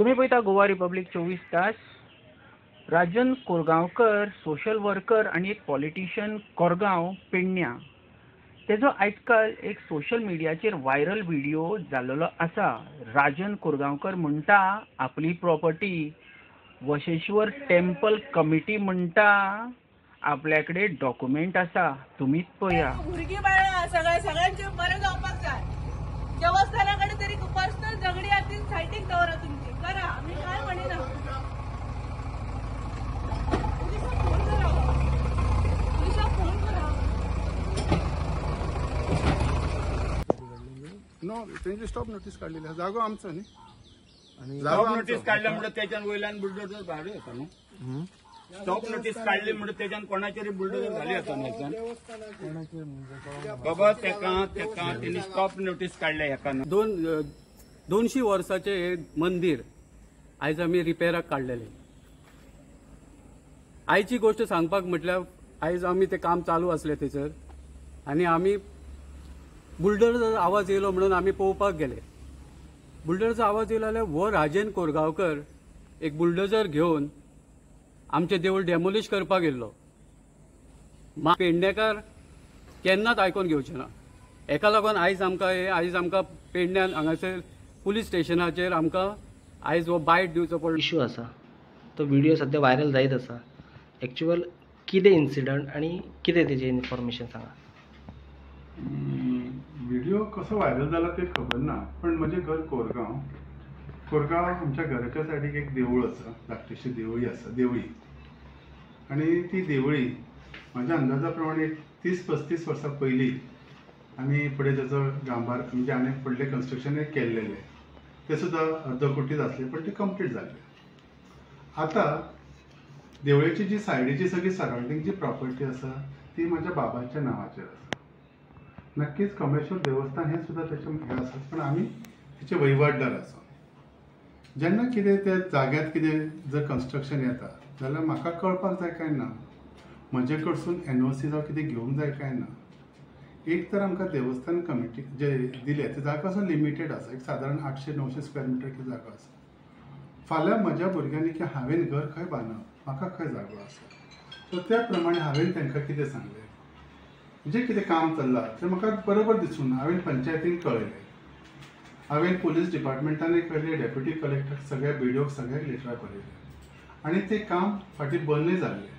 तुम्ही पळयता गोवा रिपब्लीक 24 तास. राजन कोरगांवकर सोशल वर्कर आणि एक पॉलिटिशियन कोरगांव पेडण्यां, तेजो आजकाल एक सोशल मिडियाचेर व्हायरल व्हिडिओ जाल्लो आसा. राजन कोरगांवकर म्हणटा आपली प्रॉपर्टी वशेश्वर टेम्पल कमिटी म्हणटा आपल्या कडेन डॉक्युमेंट आसा. तुमीच पळया. भुरगीं बाळां सगळ्यांचे बरें जावपाक जाय. देवस्थाना कडेन तरी पर्सनल झगडी आसा सायडीक दवरा तुमची. करा, आमी काय म्हणिना. नो त्यांची स्टॉप नोटीस काढलेली आहे. जागो आमचो न्ही आणि स्टॉप नोटीस काढल्या म्हणजे त्याच्यान वयल्यान बुलडोजर भाडे येता न्हू. स्टॉप नोटीस काढली म्हणजे त्याच्यान कोणाचेर बुलडोजर घाली येता न्हू. बाबा तेका त्यांनी स्टॉप नोटीस काढल्या हेका 200 वर्साचे हे मंदिर आयज आमी रिपेराक काडलेले. आयची गोष्ट सांगपाक म्हटल्यार आयज आमी ते काम चालू आसले थंयसर आनी आमी बुलडोजर आवाज येयलो म्हणून आमी पळोवपाक गेले. बुलडोजर आवाज येयलो जाल्यार हो राजन कोरगांवकर एक बुलडोजर घेवन आमचे देवूळ डेमोलिश करपाक येयल्लो. पेडणेकार केन्नाच आयकोन घेवचे ना. हेका लागून आयज आमकां पेडण्यान हांगासर पुलीस स्टेशनाचेर आमकां आयज हो बायट दिवचो पडलो. इश्यू आसा तो व्हिडिओ सध्या व्हायरल जायत आसा. एक्चुअल कितें इन्सिडंट आनी कितें तेजें इन्फॉर्मेशन सांगा. व्हिडिओ कसो व्हायरल जाला ते खबर ना, पण म्हजें घर कोरगांव आमच्या घराच्या सायडीक एक देवूळ आसा. धाकटीशी देवळी आनी ती देवळी म्हाज्या अंदाजा प्रमाणे 30-35 वर्सां पयलीं आमी फुडें तेजो गांबार म्हणजे आनी फुडलें कन्स्ट्रक्शन केल्लेलें. ते सुद्दां अर्दकुटीत आसले पण ते कंप्लीट जाल्ले. आतां देवळेची जी सायडीची सगळी सरावंडींग जी प्रॉपर्टी आसा ती म्हाज्या बाबाच्या नांवाचेर आसा. नक्कीच कमेश्वर देवस्थान हे सुद्दां त्याचे हे आसा, पण आमी तेचे वहिवाटदार आसा. जेन्ना कितें त्या जाग्यात कितें जर कन्स्ट्रक्शन येता जाल्यार म्हाका कळपाक जाय काय ना, म्हजे कडसून NOC जावं कितें घेवंक जाय काय ना. एक तर आमकां देवस्थान कमिटी जे दिले ते जागा असो लिमिटेड आसा. एक सादारण 800-900 स्क्वेअर मिटर जागा आसा. फाल्यां म्हज्या भुरग्यांनी की हांवें घर खंय बांदप, म्हाका खंय जागो आसा, तर त्या प्रमाणे हांवें तांकां कितें सांगलें, जें कितें काम चल्लां तें म्हाका बरोबर दिसूं ना. हांवें पंचायतीक कळयलें, हांवें पुलीस डिपार्टमेंटानूय कळयलें, डेप्युटी कलेक्टर सगळ्या BDOक सगळ्याक लेटरां बरयलें आनी तें काम फाटीं बंदूय जाल्लें.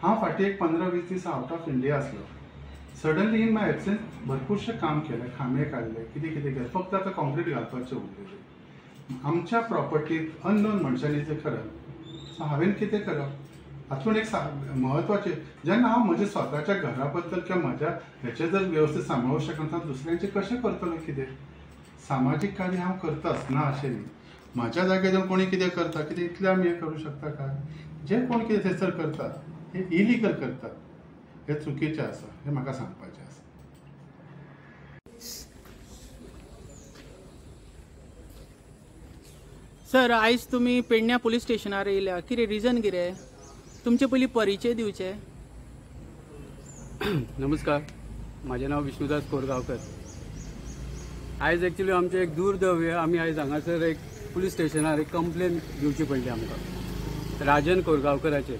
हांव फाटीं एक 15-20 दीस आउट ऑफ इंडिया आसलो. सडनली इन माय एबसेंस भरपूरशें काम केलें, खांबे काडले, कितें केलें. फक्त आतां कॉन्क्रीट घालपाचें उरलेलें. आमच्या प्रॉपर्टीक अननोन मनशांनी जें करप, सो हांवें कितें करप. हातूंत एक म्हत्वाचें, जेन्ना हांव म्हज्या स्वताच्या घरा बद्दल किंवा म्हज्या हेचें जर वेवस्थीत सांबाळूंक शकना, दुसऱ्यांचें कशें करतलो. कितें सामाजीक कार्य हांव करताच ना अशें न्ही. म्हाज्या जाग्यार जर कोणी कितें करता, कितें इतलें आमी हें करूं शकता काय. जे कोण कितें थंयसर करतात हे इलिगल करतात, हे चुकीचें आसा. हें म्हाका सांगपाचें आसा. सर, आयज तुमी पेडण्यां पुलीस स्टेशनार येयल्या, कितें रिजन कितें? तुमचे पयलीं परिचय दिवचे. नमस्कार, म्हजें नांव विष्णुदास कोरगांवकर. आयज एक्चुली आमचें एक दुर्दैव. आमी आयज हांगासर एक पुलीस स्टेशनार एक कंप्लेन दिवची पडली आमकां राजन कोरगांवकराचेर.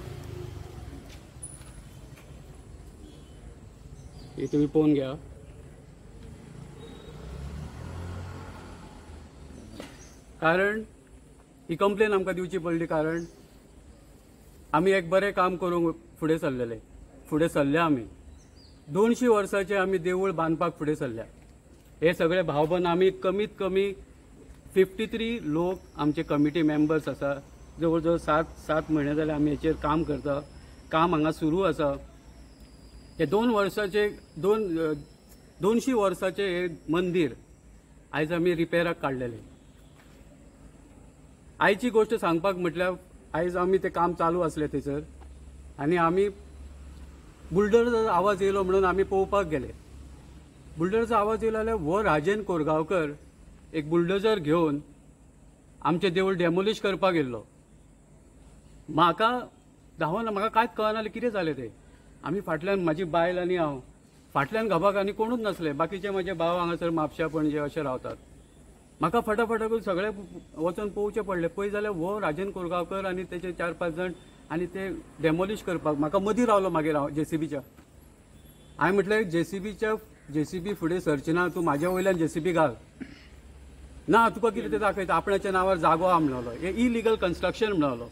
ही तुमी पळोवन घ्या. कारण ही कंप्लेन आमकां दिवची पडली कारण आमी एक बरें काम करूंक फुडें सरले आमी 200 वर्सांचे आमी देवूळ बांदपाक फुडें सरल्या. हे सगळे भावबंद आमी कमीत कमी 53 लोक आमचे कमिटी मेंबर्स आसा. जवळ जवळ 7 म्हयने जाले आमी हेचेर काम करता. काम हांगा सुरू आसा. हे 200 वर्साचे हे मंदिर आयज आमी रिपेराक काडलेले. आयची गोष्ट सांगपाक म्हटल्यार आयज आमी ते काम चालू आसले थंयसर आनी आमी बुलडोजर आवाज येयलो म्हणून आमी पळोवपाक गेले. बुलडोजर आवाज येयलो जाल्यार हो राजन कोरगांवकर एक बुलडोजर घेवन आमचे देवूळ डेमोलिश करपाक येयल्लो. म्हाका कांयच कळना कितें जालें तें. आमी फाटल्यान म्हाजी बायल आनी हांव फाटल्यान घाबाक आनी कोणूच नासले. बाकीचे म्हजे भाव हांगासर म्हापशा पणजे अशे रावतात. म्हाका फटाफट सगळे वचून पळोवचें पडलें. पळय जाल्यार हो राजन कोरगांवकर आनी तेचे 4-5 जण आनी ते डेमोलिश करपाक म्हाका मदीं रावलो मागीर हांव JCBच्या. हांवें म्हटलें JCB फुडें सरचना, तूं म्हाज्या वयल्यान JCB घाल. ना तुका कितें तें दाखयता, आपणाच्या नांवार जागो आहा म्हणलो. हे इलिगल कन्स्ट्रक्शन म्हणलो.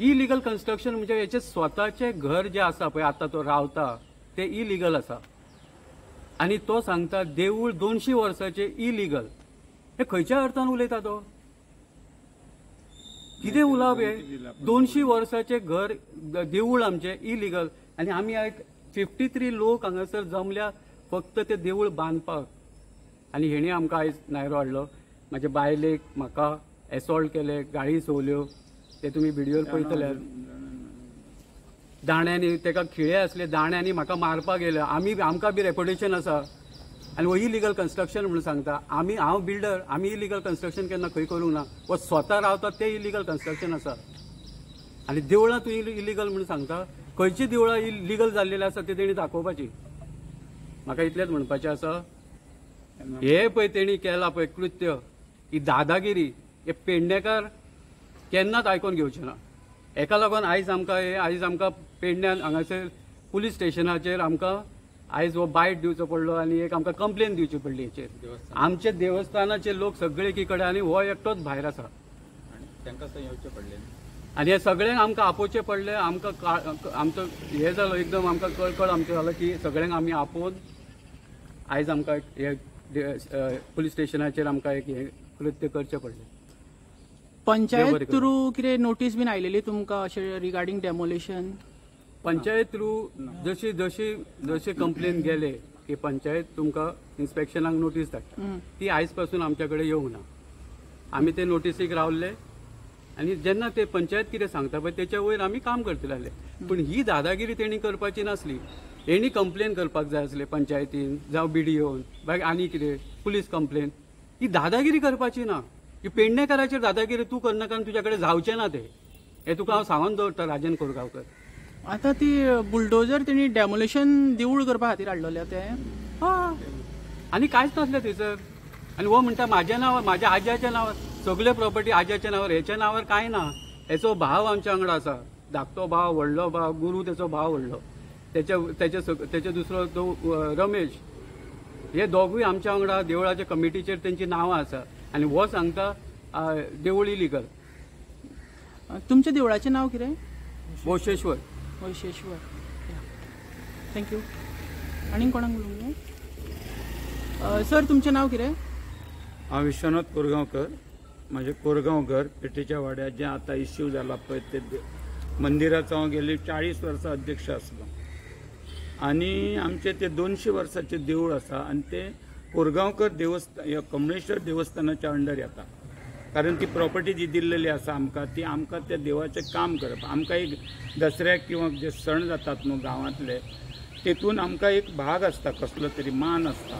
इलिगल कन्स्ट्रक्शन म्हणजे हेचे स्वताचें घर जें आसा पळय आतां तो रावता तें इलिगल आसा. आनी तो सांगता देवूळ 200 वर्सांचें इलिगल. हे खंयच्या अर्थान उलयता तो? कितें उलोवप हे? 200 वर्साचें घर देवूळ आमचें इलिगल आनी आमी आयज 53 लोक हांगासर जमल्या फक्त तें देवूळ बांदपाक. आनी हेणी आमकां आयज नायरो हाडलो. म्हाजे बायलेक म्हाका एसॉल्ट केले, गाळी सोवल्यो, ते तुमी व्हिडियोर पळयतल्यार. दाण्यांनी तेका खिळे असले, दाण्यांनी म्हाका मारपाक येयले. आमकां बी रेपुटेशन आसा आनी हो इलिगल कन्स्ट्रक्शन म्हणून सांगता. हांव बिल्डर, आमी इलिगल कन्स्ट्रक्शन केन्ना खंय करूंक ना. वो स्वता रावता ते इलिगल कन्स्ट्रक्शन आसा. आनी देवळां तूं इलिगल म्हणून सांगता. खंयची देवळां इलिगल जाल्लेली आसा ती तेणी दाखोवपाची. म्हाका इतलेंच म्हणपाचें आसा, हे पळय तेणी केला पळय कृत्य, ही दादागिरी, हे पेडणेकार केन्नाच आयकून घेवचे ना. हेका लागून आयज आमकां पेडण्यान हांगासर पुलीस स्टेशनाचेर आमकां आयज हो बायट दिवचो पडलो आनी एक आमकां कंप्लेन दिवची पडली हेचेर. आमचे देवस्थानाचे लोक सगळे एकी कडेन आनी हो एकटोच भायर आसा. आनी हे सगळ्यांक आमकां आपोवचें पडलें. आमचो हे जालो एकदम आमकां कळकळ आमचो जालो की सगळ्यांक आमी आपोवन आयज आमकां हे पुलीस स्टेशनाचेर आमकां एक हे कृत्य करचें पडलें. पंचायत थ्रू कितें नोटीस बीन आयलेली तुमकां अशें रिगार्डींग डेमोलिशन? पंचायत थ्रू जशी कंप्लेन गेले की पंचायत तुमकां इन्स्पेक्शनाक नोटीस धाडटा, ती आयज पासून आमच्या कडेन येवंक ना. आमी ते नोटीसीक रावल्ले आनी जेन्ना ते पंचायत कितें सांगता पळय तेच्या वयर आमी काम करतले आसले. पूण ही दादागिरी तेणी करपाची नासली. हेणी कंप्लेन करपाक जाय आसले पंचायतीन जावं BDOन बाय आनी कितें पुलीस कंप्लेन. ही दादागिरी करपाची ना. ही पेडणेकाराचेर दादागिरी तूं करनाका आनी तुज्या कडेन जावचें ना तें. हे तुका हांव सांगून दवरता राजन कोरगांवकर. आतां ती बुलडोजर तेणी डेमोलिशन देवूळ करपा खातीर हाडलेले ते? आनी कांयच नासलें थंयसर. आनी हो म्हणटा म्हाज्या नांवार, म्हाज्या आज्याच्या नांवार, सगळे प्रॉपर्टी आज्याच्या नांवार, हेच्या नांवार कांय ना. हेचो भाव आमच्या वांगडा आसा, धाकटो भाव, व्हडलो भाव, गुरू तेचो भाव व्हडलो, तेचे दुसरो तो रमेश, हे दोगूय आमच्या वांगडा देवळाच्या कमिटीचेर तेंची नांवां आसा. आनी हो सांगता देवूळ इलिगल. तुमच्या देवळाचें नांव कितें? वैशेश्वर. थँक्यू. आनीक कोणाक उलोवंक? सर तुमचें नांव कितें? हांव विश्वनाथ कोरगांवकर. म्हाजें कोरगांव घर पेटेच्या वाड्यार जें आतां इश्यू जाला पळय ते मंदिराचो हांव गेली 40 वर्सां अध्यक्ष आसलो. आनी आमचें तें 200 वर्साचें देवूळ आसा आनी तें कोरगांवकर देवस्थान कमळेश्वर देवस्थानाच्या अंडर येता. कारण ती प्रॉपर्टी जी दिल्लेली आसा आमकां, ती आमकां त्या देवाचें काम करप. आमकां एक दसऱ्याक किंवा जे सण जातात न्हू गांवांतले, तेतून आमकां एक भाग आसता, कसलो तरी मान आसता.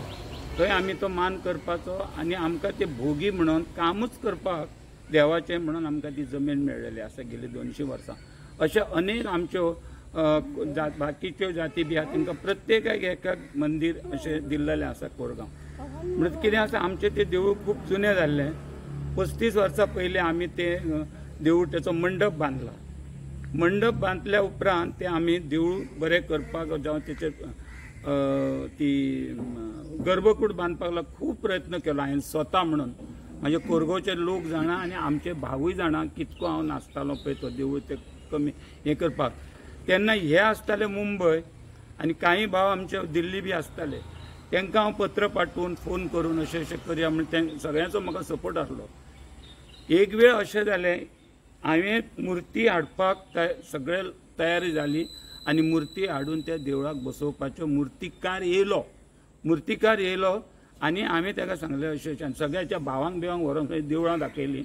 थंय आमी तो मान करपाचो आनी आमकां ते भोगी म्हणून कामूच करपाक देवाचें म्हणून आमकां ती जमीन मेळ्ळेली आसा गेली 200 वर्सां. अशे अनेक आमच्यो बाकीच्यो जाती बी आहा तांकां प्रत्येकाक एका मंदीर अशें दिल्लेलें आसा कोरगांव. म्हणजे कितें आसा, आमचें तें देवूळ खूब जुनें जाल्लें. 35 वर्सां पयलीं आमी तें देवूळ तेचो मंडप बांदला. मंडप बांदल्या उपरांत तें आमी देवूळ बरें करपाक जावं तेचें ती गर्भकूड बांदपाक खूब प्रयत्न केलो हांवें स्वता म्हणून. म्हाजे कोरगांवचे लोक जाणा आनी आमचे भावूय जाणा कितको हांव नाचतालो पळय तो देवूळ तें कमी हें करपाक. तेन्ना हे आसताले मुंबय आनी कांय भाव आमचे दिल्ली बी आसताले. तांकां हांव पत्र पाठवून फोन करून अशें अशें करया म्हणून सगळ्यांचो म्हाका सपोर्ट आसलो. एक वेळ अशें जालें, हांवें मुर्ती हाडपाक सगळे तयारी जाली आनी मुर्ती हाडून त्या देवळाक बसोवपाच्यो मुर्तीकार येयलो आनी हांवें ताका सांगलें अशें सगळ्याच्या भावांक बिवांक व्हरोन थंय देवळां दाखयलीं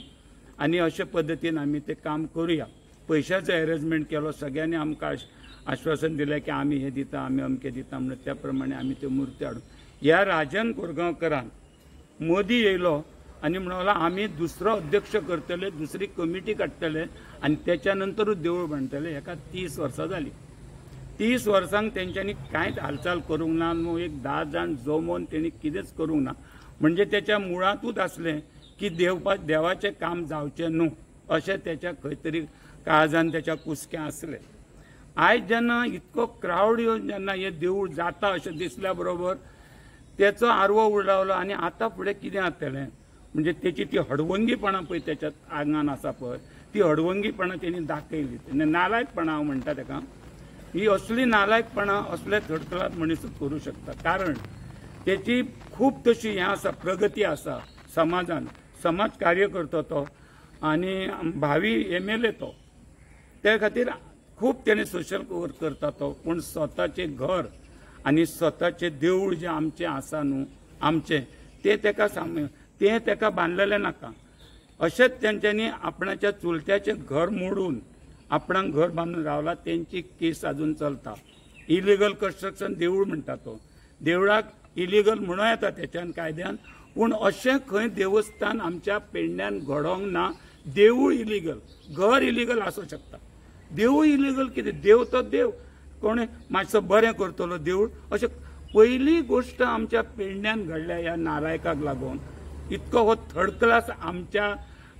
आनी अशे पद्दतीन आमी तें काम करुया. पयशाचो अरेंजमेंट केलो. सगळ्यांनी आमकां आश्वासन दिलें की आमी हें दिता, आमी अमकें दिता म्हणून. त्या प्रमाणे आमी त्यो मुर्ती हाडून ह्या राजन कोरगांवकरान मोदी येयलो आनी म्हणलो आमी दुसरो अध्यक्ष करतले, दुसरी कमिटी काडटले आनी त्याच्या नंतरूच देवूळ बांदतले. हेका 30 वर्सां जालीं. 30 वर्सांक तेंच्यांनी कांयच हालचाल करूंक ना. एक 10 जाण जमोवन तेणी कितेंच करूंक ना. म्हणजे त्याच्या मुळातूच असलें की देवाचें काम जावचें न्हू अशें त्याच्या खंय तरी काळजान त्याच्या कुसकें असलें. आयज जेन्ना इतको क्रावड येवन जेन्ना हें देवूळ जाता अशें दिसल्या बरोबर तेचो आर्वो उडलावलो आनी आतां फुडें कितें जातलें म्हणजे त्याची ती हडवंगीपणां पळय त्याच्या आंगान आसा पळय ती हडवंगीपणां तेणी दाखयली. नालायकपणां हांव म्हणटा ताका ही असली नालायकपणां असले थर्ड मनीसच करूं शकता. कारण त्याची खूब तशी हें आसा प्रगती आसा समाजान. समाज कार्य करता तो आनी भावी MLA तो त्या खातीर खूब तेणें सोशल वर्क करता तो. पूण स्वताचें घर आनी स्वताचें देवूळ जें आमचें आसा न्हू आमचें तें तेका बांदलेलें नाका. अशेंच तेंच्यांनी आपणाच्या चुलत्याचें घर मोडून आपणाक घर बांदून रावला. तेंची केस अजून चलता. इलिगल कन्स्ट्रक्शन देवूळ म्हणटा तो. देवळाक इलिगल म्हणूं येता त्याच्यान कायद्यान. पूण अशें खंय देवस्थान आमच्या पेडण्यान घडोवंक ना. देवूळ इलिगल घर इलिगल आसूं शकता. देवूळ इलिगल कितें देव तो देव कोणें मातसो बरें करतलो देवूळ अशें पयली गोश्ट आमच्या पेडण्यान घडल्या ह्या नालायकाक लागून. इतको हो थर्ड क्लास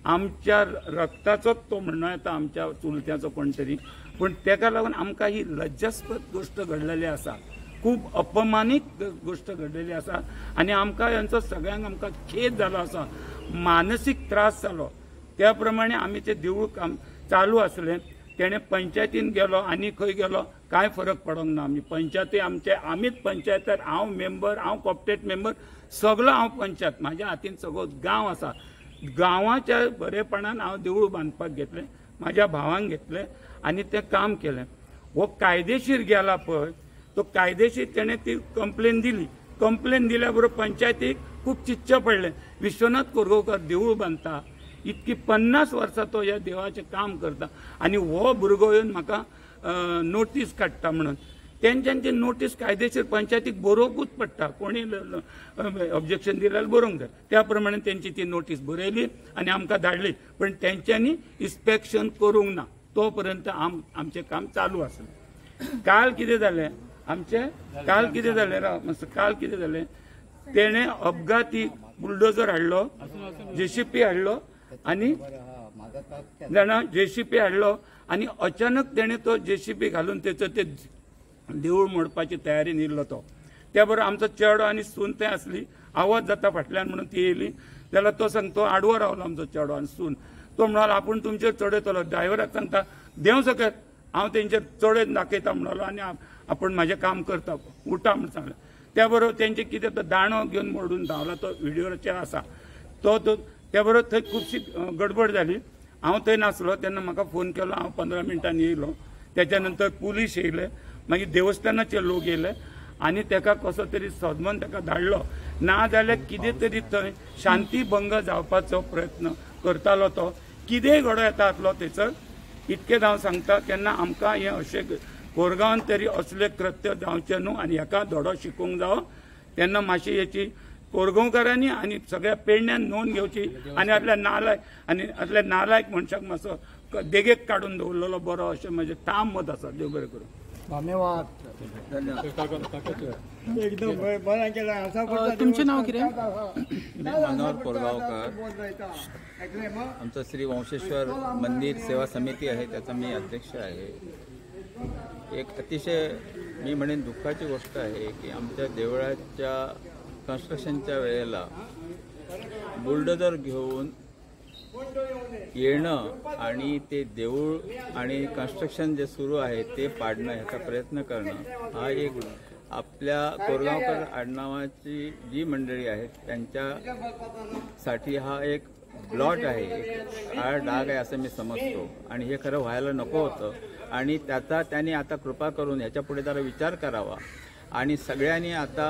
आमच्या रक्ताचोच तो म्हणूं येता आमच्या चुलत्याचो कोण तरी. पूण तेका लागून आमकां ही लज्जास्पद गोश्ट घडलेली आसा. खूब अपमानीत गोश्ट घडलेली आसा आनी आमकां हांचो सगळ्यांक आमकां खेद जालो आसा. मानसीक त्रास जालो. त्या प्रमाणे आमी तें देवूळ काम चालू आसलें. तेणें पंचायतीन गेलो आनी खंय गेलो कांय फरक पडोंक ना. आमी पंचायती आमीच पंचायतार हांव मेंबर हांव कॉपरेट मेंबर सगळो हांव पंचायत म्हाज्या हातीन सगळो गांव आसा. गांवाच्या बरेपणान हांव देवूळ बांदपाक घेतलें. म्हाज्या भावान घेतलें आनी तें काम केलें. हो कायदेशीर गेला पळय तो कायदेशीर तेणें ती कंप्लेन दिली. कंप्लेन दिल्या बरोबर पंचायतीक खूब चिंतचें पडलें. विश्वनाथ कोरगांवकर देवूळ बांदता इतकी 50 वर्सां तो ह्या देवाचें काम करता आनी हो भुरगो येवन म्हाका नोटीस काडटा म्हणून. तेंच्यांची नोटीस कायदेशीर पंचायतीक बरोवंकूच पडटा. कोणी ऑब्जेक्शन दिल्यार बरोवंक जाय. त्या प्रमाणे तेंची ती नोटीस बरयली आनी आमकां धाडली. पण तेंच्यांनी इन्स्पेक्शन करूंक ना. तो पर्यंत आमचें काम चालू आसलें. काल कितें जालें काल कितें जालें तेणें अपघाती बुलडोजर हाडलो JCP हाडलो आनी JCP हाडलो आनी अचानक तेणें तो JCP घालून तेचो ते देवूळ मोडपाची तयारीन येयल्लो तो. त्या बरोबर आमचो चेडो आनी सून थंय आसली. आवाज जाता फाटल्यान म्हणून ती येयली जाल्यार तो सांगतो आडवो रावलो आमचो चेडो आनी सून. तो म्हणालो आपूण तुमचेर चडयतलो. ड्रायव्हराक सांगता देव सकयल हांव तेंचेर चडयन दाखयता म्हणलो आनी आपूण म्हाजें काम करता उठा म्हूण सांगलें. त्या बरोबर तेंचे कितें तो दाणो घेवन मोडून धांवला. तो व्हिडिओचेर आसा. तो त्या बरोबर थंय खुबशी गडबड जाली. हांव थंय नासलो तेन्ना म्हाका फोन केलो. हांव 15 मिनटांनी येयलो. त्याच्या नंतर पुलीस येयले. मागीर देवस्थानाचे लोक येयले आनी तेका कसो तरी सदमन तेका धाडलो. ना जाल्यार कितें तरी थंय शांतीभंग जावपाचो प्रयत्न करतालो तो. कितेंय घडो येता आसलो थंयसर. इतकें हांव सांगता तेन्ना आमकां हें अशें कोरगांवान तरी असले कृत्य जावचे न्हू आनी हेका धडो शिकोवंक जावो. तेन्ना मातशी हेची कोरगांवकारांनी आनी सगळ्या पेडण्यान नोंद घेवची आनी आतल्या नालायक मनशाक मातसो देगेक काडून दवरलेलो बरो अशें म्हजें ठाम मत आसा. देव बरें करूं. तुमचें नांव कितें? मनोहर कोरगांवकर. आमचं श्री वंशेश्वर मंदिर सेवा समिती आहे त्याचा मी अध्यक्ष आहे. एक अतिशय मी म्हणेन दुःखाची गोष्ट आहे की आमच्या देवळाच्या कन्स्ट्रक्शनच्या वेळेला बुलडोजर घेऊन येणं आणि ते देऊळ आणि कन्स्ट्रक्शन जे सुरू आहे ते पाडणं ह्याचा प्रयत्न करणं हा एक आपल्या कोरगांवकर आडनावाची जी मंडळी आहेत त्यांच्यासाठी हा एक ब्लॉट आहे, एक काळा डाग आहे असं मी समजतो. आणि हे खरं व्हायला नको होतं आणि त्याचा त्यांनी आता कृपा करून ह्याच्या पुढे जरा विचार करावा आणि सगळ्यांनी आता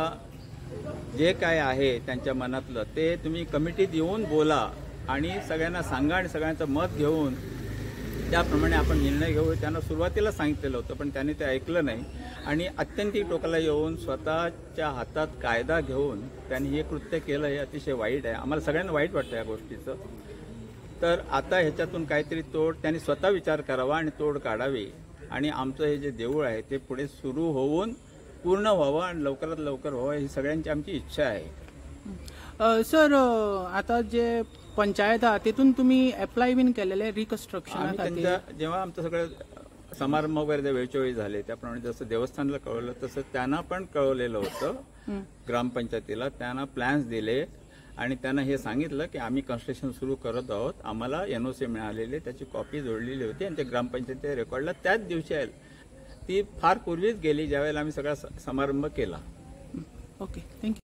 जे काय आहे त्यांच्या मनातलं ते तुम्ही कमिटीत येऊन बोला आणि सगळ्यांना सांगा आणि सगळ्यांचं मत घेऊन त्याप्रमाणे आपण निर्णय घेऊ. त्यांना सुरुवातीला सांगितलेलं होतं पण त्यांनी ते ऐकलं नाही आणि अत्यंतिक टोकाला येऊन स्वतःच्या हातात कायदा घेऊन त्यांनी हे कृत्य केलं. हे अतिशय वाईट आहे. आम्हाला सगळ्यांना वाईट वाटतं या गोष्टीचं. तर आता ह्याच्यातून काहीतरी तोड त्यांनी स्वतः विचार करावा आणि तोड काढावी आणि आमचं हे जे देऊळ आहे ते पुढे सुरू होऊन पूर्ण व्हावं आणि लवकरात लवकर व्हावं ही सगळ्यांची आमची इच्छा आहे. सर आता जे पंचायत आहा तितून तुम्ही अप्लाय बीन केलेले रिकन्स्ट्रक्शना आम्ही खातीर त्यांच्या जेव्हा आमचं सगळं समारंभ वगैरे वेळच्या वेळी झाले त्याप्रमाणे जसं देवस्थानला कळवलं तसं त्यांना पण कळवलेलं होतं ग्रामपंचायतीला. त्यांना प्लॅन्स दिले आणि त्यांना हे सांगितलं की आम्ही कन्स्ट्रक्शन सुरू करत आहोत, आम्हाला एनओसी मिळालेली त्याची कॉपी जोडलेली होती आणि ते ग्रामपंचायतीच्या रेकॉर्डला त्याच दिवशी आहे. ती फार पूर्वीच गेली ज्यावेळेला आम्ही सगळा समारंभ केला. Okay thank you.